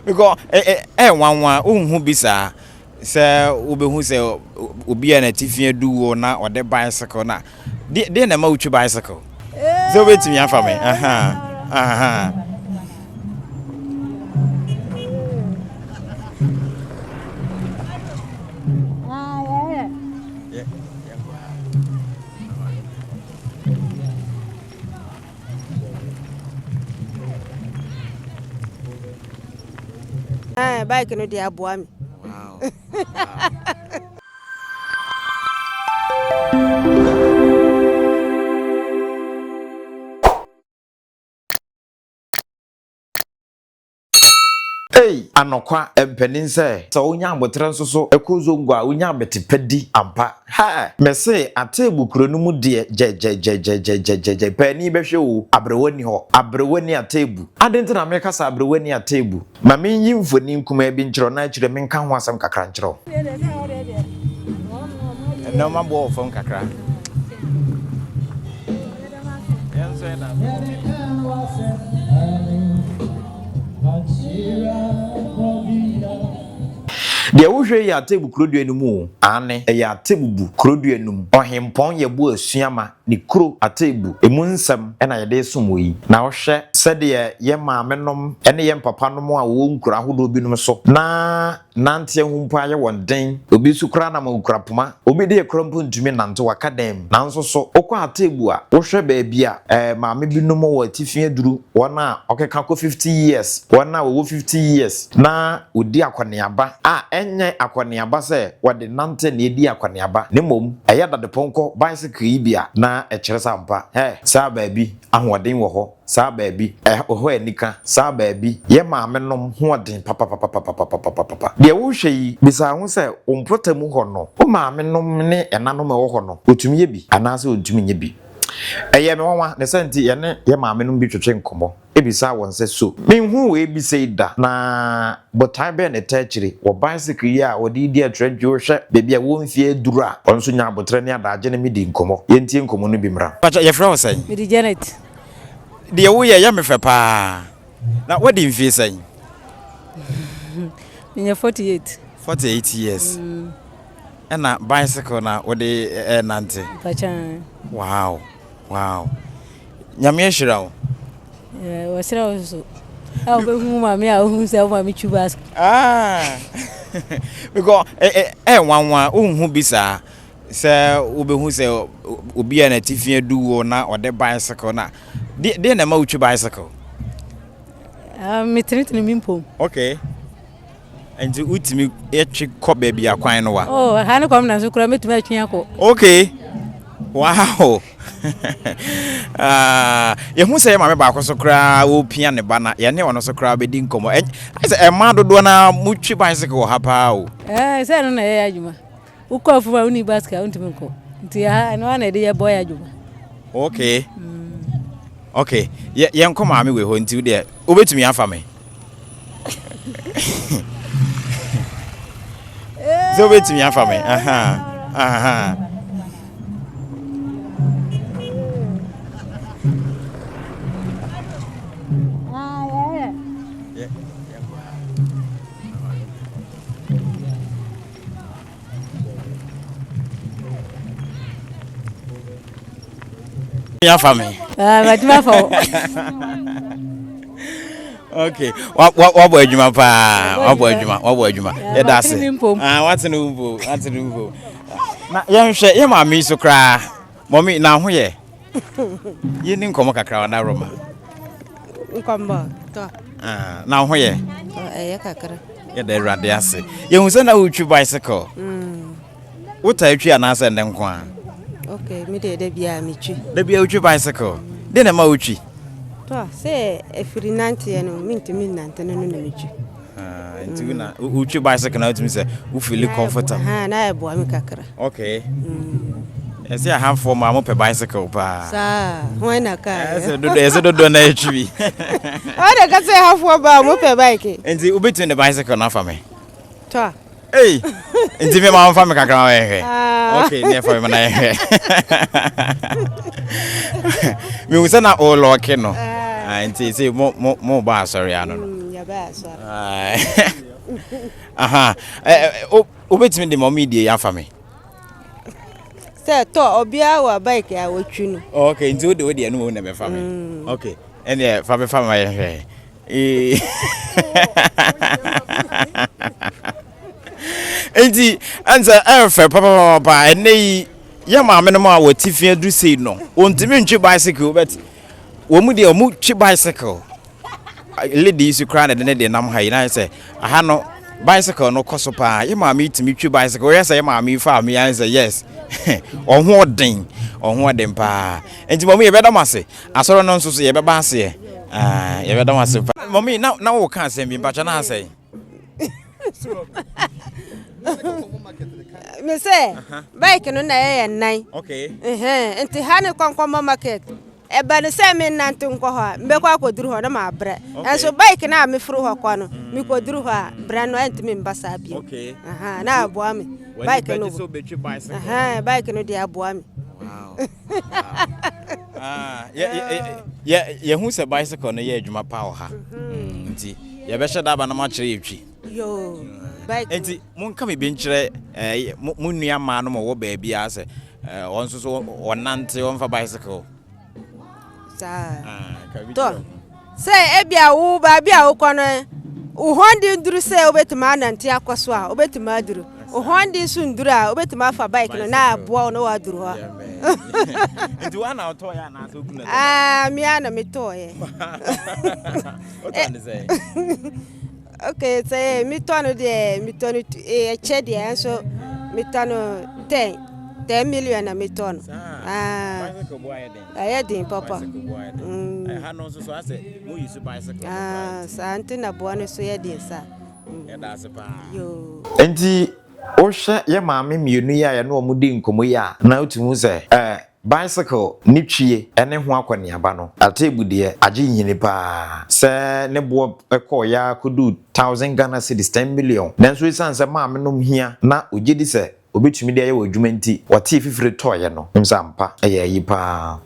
because one who bisa say ube who say ubi an tifia do na or the bicycle na de na ma uchi bicycle so wait me for me bike no dey aboa me. Wow. Hey, anokwa empenin say so onya abotre nso so ekozo ngwa onya betepedi ampa ha me say Atebubu kronu mu de je pani behwe wo abrewani ho abrewani Atebubu adenti na me kasa abrewani Atebubu ma me yi mfoni nkuma bi nkyero na kyerɛ me nka ho asam kakra nkyero no ma bo fon kakra de wohwe ya Atebubu krodua numu ane ya Atebubu krodua num ohempon ye bo asuama ni kro Atebubu emunsam ena ye de somoyi na wohwe sede ye maamenom ene ye papa nom a wo nkura hodo binum so na nante humpa ye wonden obi su kra na ma ukura poma obi de krompo ntumi nante wakadem na nso so okwa Atebubu a wohwe ba bia maame binum wo atifie duru wona okeka ko 50 years wona wo 50 years na odi akwaneaba a enye akwaneaba se wode nante na edi akwaneaba ne mom eya dade ponko bicycle yi bia na ekire sampa sa baabi ahoden wo ho sa baabi oho anika sa baabi ye maame nom hoden papa de wo hwe yi bisa ho se ompotamu ho no o maame nom ne enanom wo ho no otumi ye bi anase otumi nye bi eye me wonwa ne senti ye maame nom bi twetwe nkomo ebisa won se so menhu we bi sei da na botai be ne tachiri wo bicycle ya odi di atredwe wo hwe bebi a wo mfie duru a onso nya abotre ne adaje ne medi nkomo yentie nkomo no bi mra pacha ye fra wo sen Me di Janet de wo ye me fe pa na what di mfie sen me 48 years na bicycle na wo de nante pacha wow nyame ehira wo wasira oso awu be hu ma me a hu se ma me chubas because wanwa unhu bisa se obehu se obi an atifie duwo na ode bicycle na de na ma uchu bicycle me trinitini mimpo okay and utimi etwi ko ba bia kwan no wa ha ne kom na so kura metumi atwi akọ okay wow ye hu se ma me ba akoso kra wo pia ne ba na ye ne ono so kra be di nkomo I say ma dodo na mutwi bicycle ha pa o se no na ye adwuma ukọ afuma uni bicycle untimi nko nti ha no na de ye boy adwuma okay okay ye nko ma me we ho nti de obetumi afa me so obetumi afa me ya family Matima for okay what boy adwuma pa what boy adwuma ye da se what no mbo na ye hwe ye ma mi so kra mommy na ho ye ye ni nkomo kakra na roma nkombo to na ho ye ye kakra ye da rade ase ye hu se na utwi bicycle uta etwi anase nde nko a okay me de bia me twi da bia utwi bicycle de na ma utwi to say efiri nante no mintimi nante no na me twi nti na utwi bicycle na utimi se u feel comfortable na e bo am kakra okay ese a handful ma mo pe bicycle pa sa ho na ka ese do na etwi o de ka say handful ba mo pe bike nti u between the bicycle na fa me to hey nti me ma fa me kakra wa he okay ne fa me na he me usana o lock no nti say mo ba sorry ano ya ba so aha obetimi de mommy die ya fa me say to obia wa bike ya wotwi no okay nti wo de no na me fa me okay ene fa me fa ma ye hwe enti anza efe papa ene ya ma me no ma watifia du sei no ontimi ntwi bicycle but wo mu de o mu twi bicycle ladies cry na de nam ha ina say aha no bicycle no koso pa ya ma me timi twi bicycle yes ya ma me fa me yan say yes ohun odin pa enti mommy ye beda mase asoro no nso so ye beba ase ye beda mase mommy na wo kan asem bi mpacha na asem me say bike no na ye nan okay enti ha ne konkomo market e ba ne say me nante nko ho mbe kwa koduru ho na ma bre enso bike na me furu ho kwa no me koduru ho bra no enti me mbasa bi okay na aboa me bike no bike no dia aboa me ye hu se bicycle no ye adwuma pa ho ha nti ye be sheda ba na ma kire yetwi yo bike enti mun ka me bi nkire mun nua ma no mo wo ba bia se on so onante on fa bicycle to say ebia wo ba bia wo kono wo hondi nduru say obetima anante akoso a obetima aduru wo hondi su nduru a obetima fa bike no na aboa no wa duru ha nti wa na to ya na so kuna mi ana me to ye what can say okay say mi to no de mi to no che de so mi to no 10 million na mi to no bicycle boy den aye din papa ha no so ase mo use bicycle sa antina boa no so ye din sa da se pa yo enti o hwe ye maame mienu ya ye no omudi nkomo ya na otumu se bicycle ni twie ene ho akwaniaba no Atebubu de age nyini pa se ne bo ekọ ya kodu 1000 Ghana cedis 10 million nanso isan se maame no hia na ogedi se obetumi de ye wo adwuma nti wate fifire toye no msampa eye yi pa